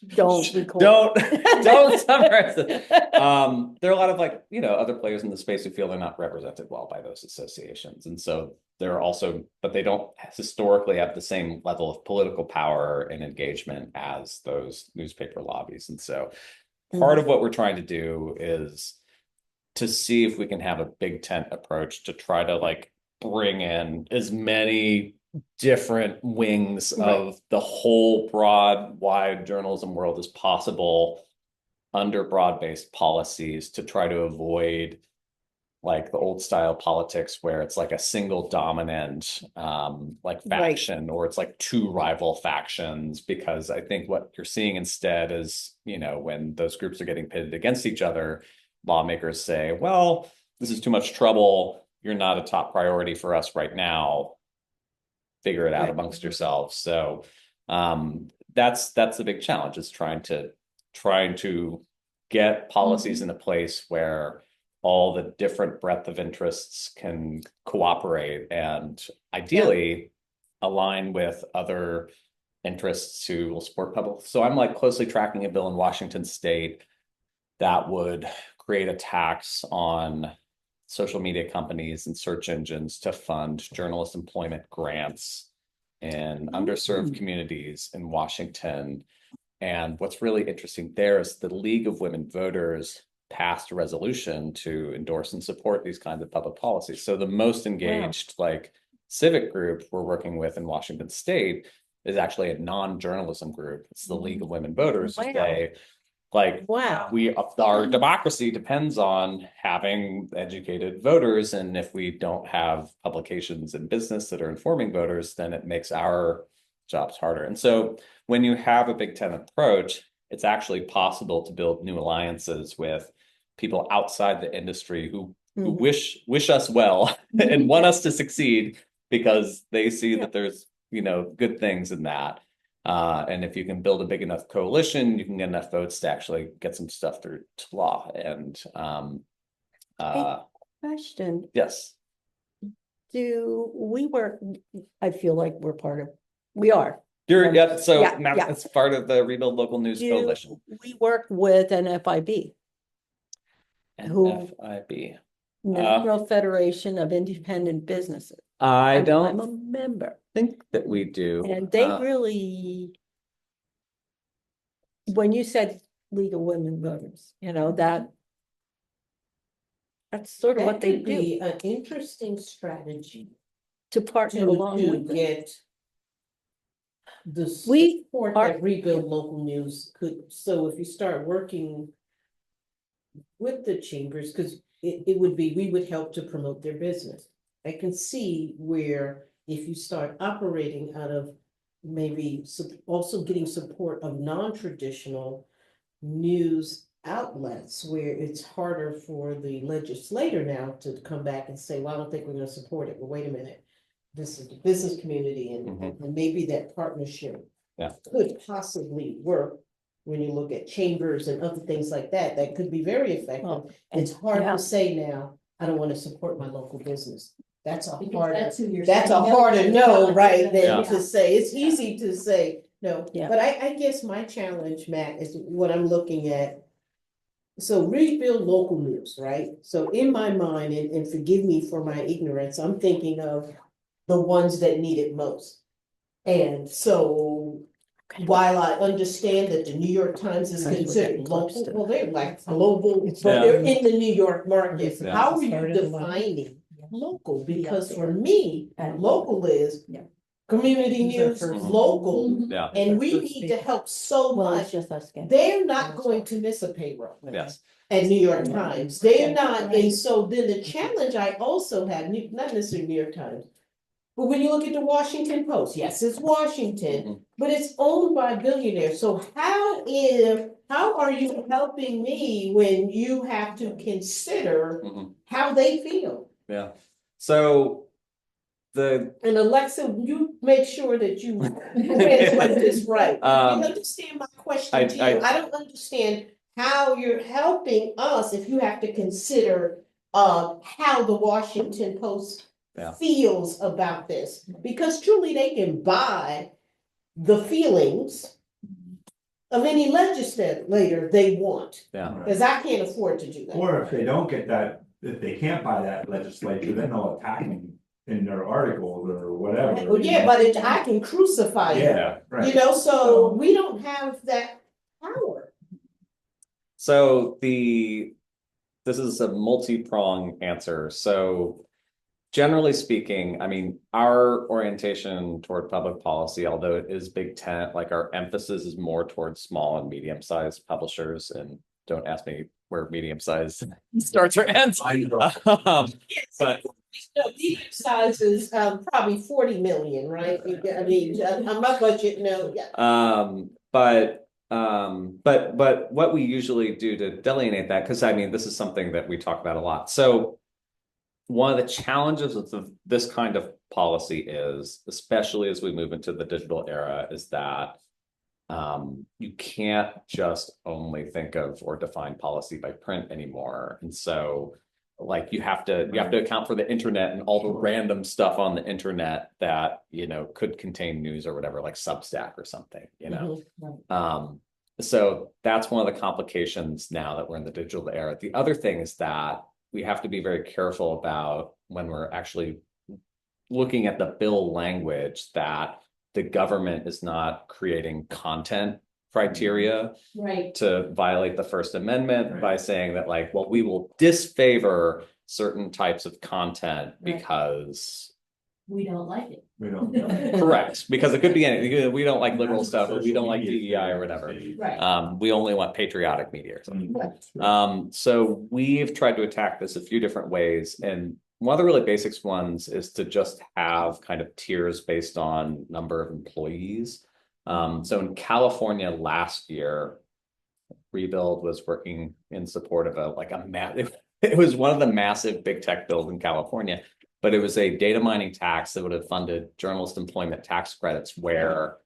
Don't record. don't summarize it. There are a lot of other players in the space who feel they're not represented well by those associations. And so they're also, but they don't historically have the same level of political power and engagement as those newspaper lobbies. And so part of what we're trying to do is to see if we can have a big tent approach to try to bring in as many different wings of the whole broad, wide journalism world as possible under broad-based policies to try to avoid the old style politics where it's a single dominant faction, or it's two rival factions, because I think what you're seeing instead is, when those groups are getting pitted against each other, lawmakers say, well, this is too much trouble. You're not a top priority for us right now. Figure it out amongst yourselves. So that's the big challenge, is trying to get policies in a place where all the different breadth of interests can cooperate and ideally align with other interests who will support public. So I'm closely tracking a bill in Washington state that would create a tax on social media companies and search engines to fund journalist employment grants in underserved communities in Washington. And what's really interesting there is the League of Women Voters passed a resolution to endorse and support these kinds of public policies. So the most engaged civic group we're working with in Washington state is actually a non-journalism group. It's the League of Women Voters. Our democracy depends on having educated voters. And if we don't have publications in business that are informing voters, then it makes our jobs harder. And so when you have a Big Ten approach, it's actually possible to build new alliances with people outside the industry who wish us well and want us to succeed, because they see that there's, good things in that. And if you can build a big enough coalition, you can get enough votes to actually get some stuff through to law. And Question. yes. Do we work? I feel like we are. It's part of the Rebuild Local News Coalition. We work with NFIB. NFIB. National Federation of Independent Businesses. I'm a member. Think that we do. And they really, when you said League of Women Voters, that's sort of what they could be do an interesting strategy to partner along to with them. get the We support are- that Rebuild Local News could. So if you start working with the chambers, because it would be, we would help to promote their business. I can see where if you start operating out of maybe also getting support of non-traditional news outlets, where it's harder for the legislator now to come back and say, well, I don't think we're going to support it. Well, wait a minute. This is the business community, and maybe that partnership could possibly work. When you look at chambers and other things like that, that could be very effective. It's hard to say now, I don't want to support my local business. That's a harder no, right, than to say. It's easy to say no. But I guess my challenge, Matt, is what I'm looking at. So Rebuild Local News, right? So in my mind, and forgive me for my ignorance, I'm thinking of the ones that need it most. And so while I understand that the New York Times is Right, we're considered getting close local, to well, they're like global, but Yeah. they're in the New York market. Yeah. How are you Started a lot. defining local? Because for me, local is Yeah. community Who's our news, first- local, Mhm. Yeah, and we First need to help so Well, it's much. just us getting. They're not going to miss a payroll yes. at New York Times. They're not, and Right. so then the challenge I also have, not necessarily New York Times. But when you look at the Washington Post, yes, it's Washington, but it's owned by billionaires. So how are you helping me when you have to consider Mhm. how they feel? Yeah. So the And Alexa, you make sure that you translate this right. You understand my question to you? I don't understand how you're helping us if you have to consider how the Washington Post Yeah. feels about this. Because truly they can buy the feelings of any legislator they want. Yeah. Because I can't afford to do that. Or if they don't get that, if they can't buy that legislature, then they'll attack them in their articles or whatever. Well, yeah, but I can crucify you. Yeah, right. You know, so we don't have that power. So this is a multi-pronged answer. So generally speaking, I mean, our orientation toward public policy, although it is big tent, like our emphasis is more towards small and medium-sized publishers. And don't ask me where medium-sized starts or ends. But Medium size is probably 40 million, right? I mean, on my budget, no, yeah. But what we usually do to delineate that, because I mean, this is something that we talk about a lot. So one of the challenges of this kind of policy is, especially as we move into the digital era, is that you can't just only think of or define policy by print anymore. And so like you have to account for the internet and all the random stuff on the internet that, you know, could contain news or whatever, like Substack or something, you know. So that's one of the complications now that we're in the digital era. The other thing is that we have to be very careful about when we're actually looking at the bill language that the government is not creating content criteria Right, to violate the First Amendment by saying that like, well, we will disfavor certain types of content Right. because we don't like it. We don't. correct, because it could be anything. We don't like liberal stuff, or we don't like DEI or whatever. Right. We only want patriotic media or something. Mm-hmm. So we've tried to attack this a few different ways. And one of the really basics ones is to just have kind of tiers based on number of employees. So in California last year, Rebuild was working in support of it was one of the massive big tech bills in California, but it was a data mining tax that would have funded journalist employment tax credits where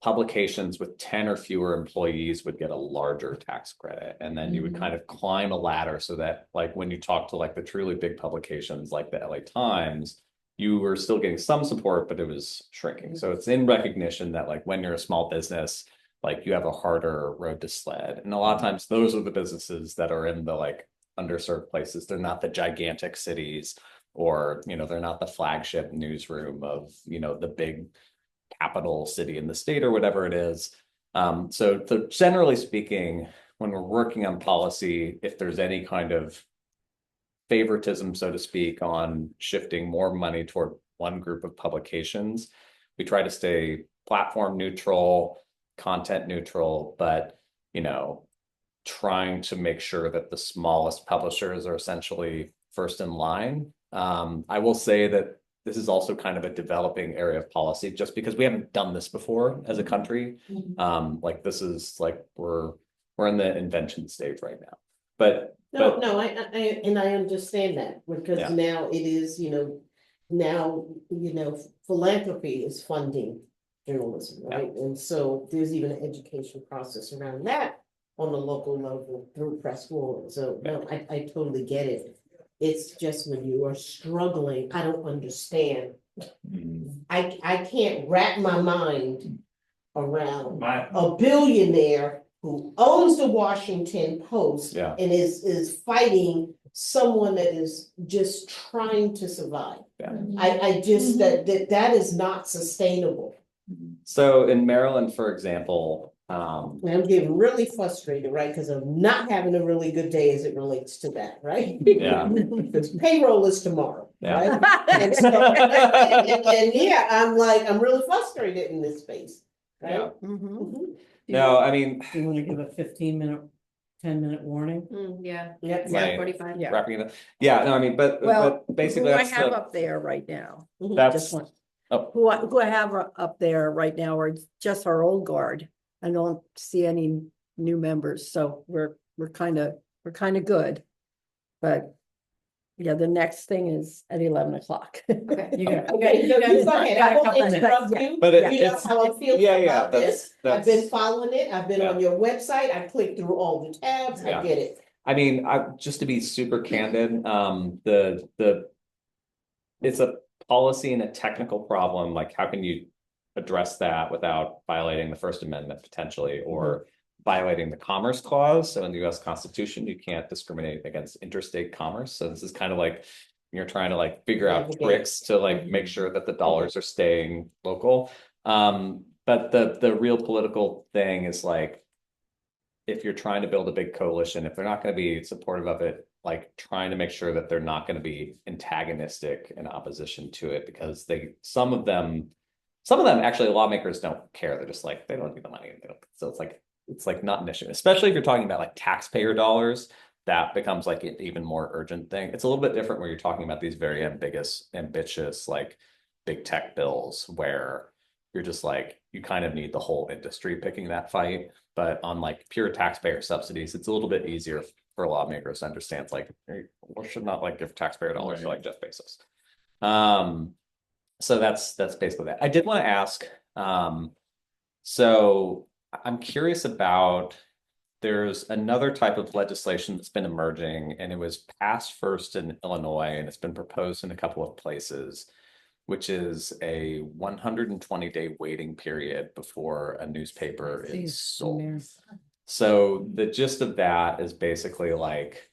publications with 10 or fewer employees would get a larger tax credit. And then you would kind of climb a ladder so that like when you talk to like the truly big publications like the LA Times, you were still getting some support, but it was shrinking. So it's in recognition that like when you're a small business, like you have a harder road to sled. And a lot of times those are the businesses that are in the like underserved places. They're not the gigantic cities, or, you know, they're not the flagship newsroom of, you know, the big capital city in the state or whatever it is. So generally speaking, when we're working on policy, if there's any kind of favoritism, so to speak, on shifting more money toward one group of publications, we try to stay platform neutral, content neutral, but, you know, trying to make sure that the smallest publishers are essentially first in line. I will say that this is also kind of a developing area of policy, just because we haven't done this before as a country. Like this is like we're in the invention stage right now. But I understand that, because now it is, now, philanthropy is funding journalism, right? And so there's even an education process around that on the local level through press forum. So no, I totally get it. It's just when you are struggling, I don't understand. I can't wrap my mind around a billionaire who owns the Washington Post. Yeah. And is fighting someone that is just trying to survive. Yeah. I just, that is not sustainable. So in Maryland, for example, And I'm getting really frustrated, right? Because I'm not having a really good day as it relates to that, right? Yeah. Because payroll is tomorrow, Yeah. right? And so, and yeah, I'm like, I'm really frustrated in this space, Yeah. right? Mhm. No, I mean, Do you want to give a 15-minute, 10-minute warning? Yeah. Yep. Like- 45. Yeah. wrapping it up. Yeah, no, I mean, but Well, basically who I that's have the, up there right now, Mhm. that's, just one, oh, who I have up there right now are just our old guard. I don't see any new members, so we're kind of good. But yeah, the next thing is at 11 o'clock. Okay. You got, Okay, no, you go ahead. I won't interrupt Yeah. you. But You know it's, how I'm feeling yeah, about this. I've been that's- following it. I've been on your website. I clicked through all the tabs. Yeah. I get it. I mean, just to be super candid, it's a policy and a technical problem, like how can you address that without violating the First Amendment potentially, or violating the Commerce Clause? So in the US Constitution, you can't discriminate against interstate commerce. So this is kind of like, you're trying to like figure out Navigate. tricks to like make sure that the dollars are staying local. But the real political thing is like, if you're trying to build a big coalition, if they're not going to be supportive of it, like trying to make sure that they're not going to be antagonistic in opposition to it, because some of them actually lawmakers don't care. They're just like, they don't need the money. So it's like not an issue, especially if you're talking about like taxpayer dollars. That becomes like an even more urgent thing. It's a little bit different where you're talking about these very ambitious, like big tech bills where you're just like, you kind of need the whole industry picking that fight. But on like pure taxpayer subsidies, it's a little bit easier for lawmakers to understand. It's like, hey, we should not like give taxpayer dollars to like Jeff Bezos. So that's basically that. I did want to ask, so I'm curious about, there's another type of legislation that's been emerging, and it was passed first in Illinois, and it's been proposed in a couple of places, which is a 120-day waiting period before a newspaper is sold. So the gist of that is basically like,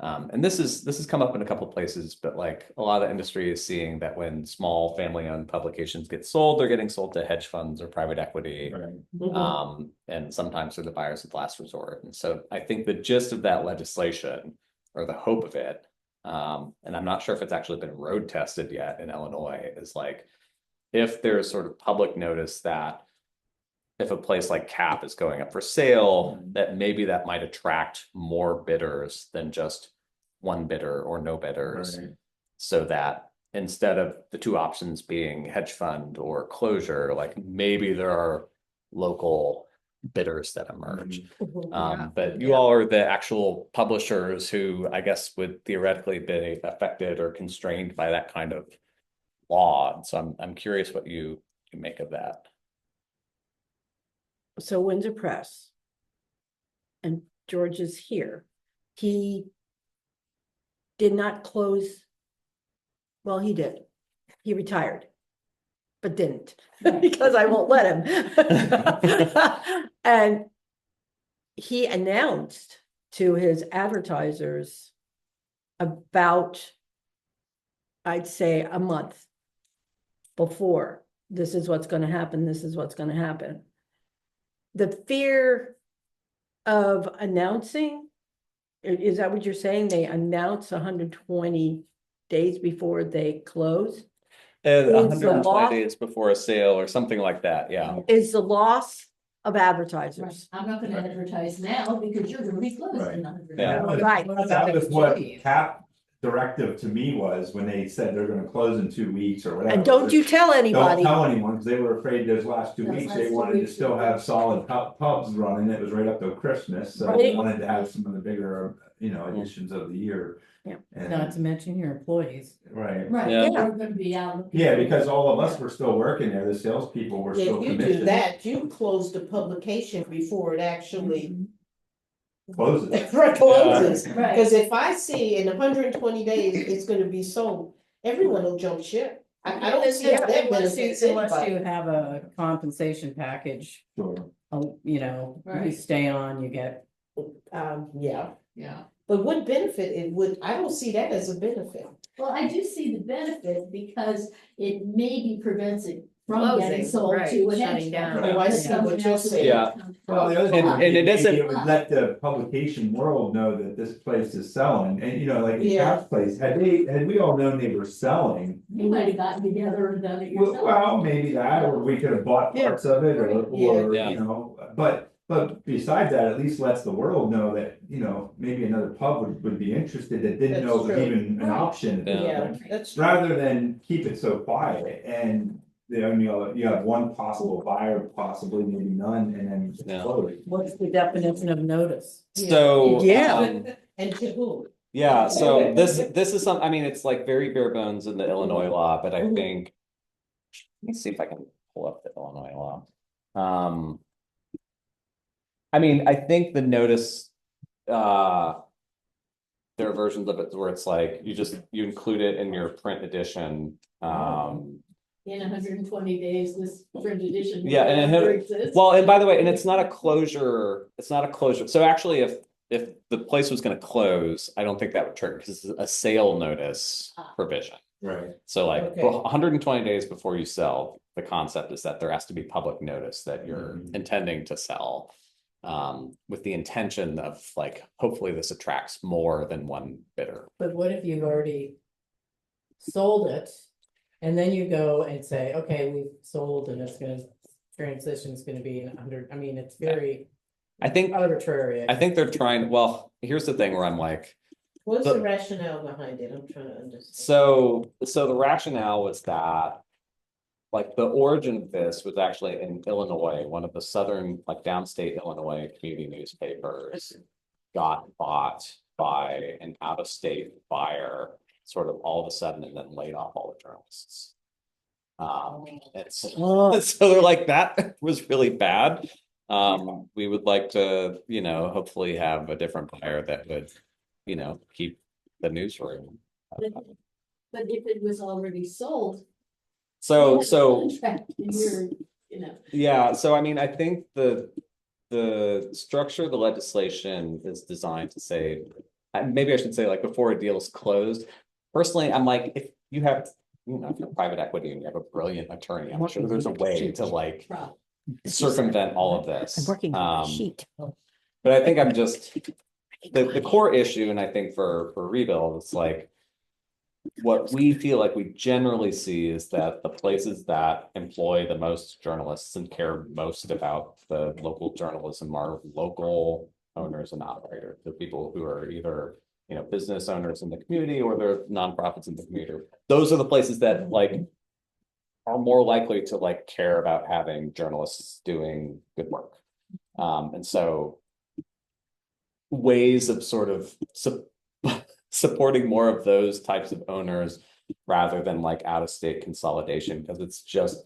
and this has come up in a couple of places, but like a lot of the industry is seeing that when small family-owned publications get sold, they're getting sold to hedge funds or private equity. Right. And sometimes they're the buyers of last resort. And so I think the gist of that legislation, or the hope of it, and I'm not sure if it's actually been road tested yet in Illinois, is like, if there's sort of public notice that if a place like CAP is going up for sale, that maybe that might attract more bidders than just one bidder or no bidders. Right. So that instead of the two options being hedge fund or closure, like maybe there are local bidders that emerge. But you all are the actual publishers who I guess would theoretically be affected or constrained by that kind of law. So I'm curious what you make of that. So Windsor Press, and George is here. He did not close. Well, he did. He retired, but didn't because I won't let him. And he announced to his advertisers about, I'd say, a month before, this is what's going to happen. This is what's going to happen. The fear of announcing, is that what you're saying? They announce 120 days before they close? And Is the 120 loss- days before a sale or something like that, yeah. Is the loss of Right. advertisers. I'm not gonna advertise now because you're gonna be closed in 100 days. Yeah. Right. That was what CAP directive to me was when they said they're gonna close in 2 weeks or whatever. And don't you tell Don't anybody. tell anyone, because they were afraid those last 2 Those weeks, last they 2 wanted to weeks still were- have solid pubs running. It was right up to Christmas, so Right. they wanted to have some of the bigger, editions of the year. Yeah. And- Not to mention your employees. Right, Right, Yeah. they're gonna be out. yeah, because all of us were still working there, the salespeople were still If you do commissioned. that, you close the publication before it actually Closes. closes. Right. Because if I see in 120 days, it's gonna be sold, everyone will jump ship. I don't see how that benefits Unless anybody. you have a compensation package, Sure. you know, you Right. stay on, you get, Yeah, Yeah. but what benefit it would, I don't see that as a benefit. Well, I do see the benefit because it maybe prevents it from Closing, getting sold right, to a hedge shutting fund. down. Oh, I Because see someone what you're else is saying. Yeah. gonna come. Well, the other thing And- would be and it maybe doesn't- it would let the publication world know that this place is selling, and you know, like in Yeah. Cap's place, had we all known they were selling. You might have gotten together and done it Well, yourself. well, maybe that, or we could have bought Yeah. parts of it, or, Yeah. you know, but besides that, at least lets the world know that, you know, maybe another pub would be interested that didn't know it was That's true. even an option. at this Yeah. point. That's true. Rather than keep it so quiet and, you know, you have one possible buyer, possibly maybe none, and then Yeah. close. what's the definition of notice? So. Yeah. And to whom? Yeah, so this is some, I mean, it's like very bare bones in the Illinois law, but I Mhm. think. Let me see if I can pull up the Illinois law. I mean, I think the notice, there are versions of it where it's like, you include it in your print edition. In 120 days, this print edition. Yeah, and it no longer had- exists. Well, and by the way, and it's not a closure, so actually if the place was gonna close, I don't think that would trigger, because it's a sale notice Ah. provision. Right. So like Okay. 120 days before you sell, the concept is that there has to be public notice that you're Mhm. intending to sell. With the intention of like, hopefully this attracts more than one bidder. But what if you've already sold it? And then you go and say, okay, we've sold and transition's gonna be 100, I mean, it's very I think arbitrary. they're trying, well, here's the thing where I'm like, What's So- the rationale behind it? I'm trying to understand. so the rationale was that. Like the origin of this was actually in Illinois, one of the southern, like downstate Illinois community newspapers. Got bought by an out-of-state buyer, sort of all of a sudden, and then laid off all the journalists. It's Oh, so they're like, that was really bad. We would like to, you know, hopefully have a different buyer that would, you know, keep the newsroom. But if it was already sold. So, you have a contract and you're, you know. yeah, so I mean, I think the structure of the legislation is designed to say, maybe I should say like before a deal is closed. Personally, I'm like, if you have, you know, if you're private equity and you have a brilliant attorney, I'm sure there's a way to like Problem. circumvent all of this. I'm working on a sheet. But I think I'm just, the core issue, and I think for Rebuild, it's like. What we feel like we generally see is that the places that employ the most journalists and care most about the local journalism are local owners and operators. The people who are either, you know, business owners in the community or they're nonprofits in the community. Those are the places that like are more likely to like care about having journalists doing good work. And so ways of sort of supporting more of those types of owners rather than like out-of-state consolidation, because it's just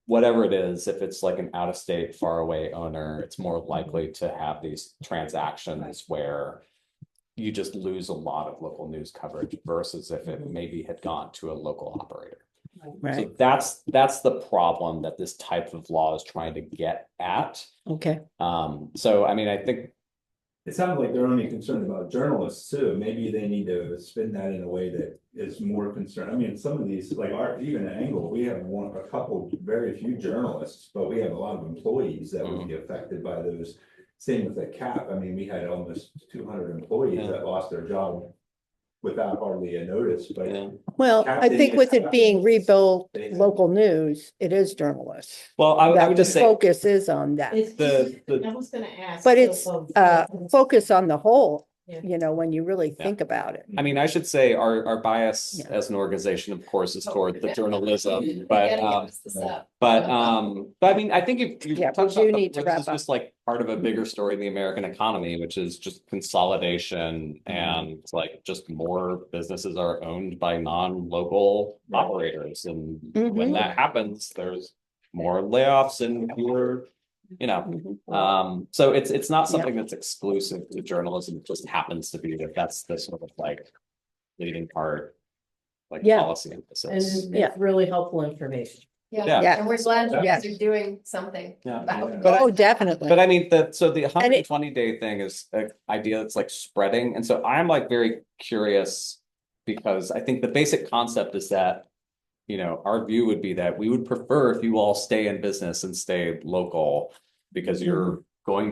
whatever it is, if it's like an out-of-state far away owner, it's more likely to have these transactions where you just lose a lot of local news coverage versus if it maybe had gone to a local operator. Right, So that's the problem that this type of law is trying to get at. okay. So I mean, I think It sounds like they're only concerned about journalists too. Maybe they need to spin that in a way that is more concerned. I mean, some of these, like even at Angle, we have a couple, very few journalists, but we have a lot of employees that would be affected by those. Same with the CAP. I mean, we had almost 200 employees Yeah. that lost their job without hardly a notice, but yeah. Well, I think with it being rebuilt They- local news, it is journalists. Well, I That would the just say, focus is on that, I was gonna ask. but it's focus on the whole, Yeah. you know, when you really think about it. I mean, I should say our bias Yeah. as an organization, of course, is toward the Yeah. journalism, We but gotta get this up. but I mean, I think if you Yeah, we touched do on something need to which wrap is just like part of a bigger story in the American economy, which is just consolidation and like just more businesses are owned by non-local operators, and when Mhm. that happens, there's more layoffs and fewer, you know. Mhm. So it's not something that's exclusive to journalism. It just happens to be that that's the sort of like leading part like Yeah. policy emphasis. And Yeah. it's really helpful information. Yeah. Yeah. And we're glad you Yeah. guys are doing something Yeah. about it. But Oh, definitely. But I mean, so the And 120-day thing is an idea that's like spreading. And so I'm like very curious because I think the basic concept is that, you know, our view would be that we would prefer if you all stay in business and stay local because you're going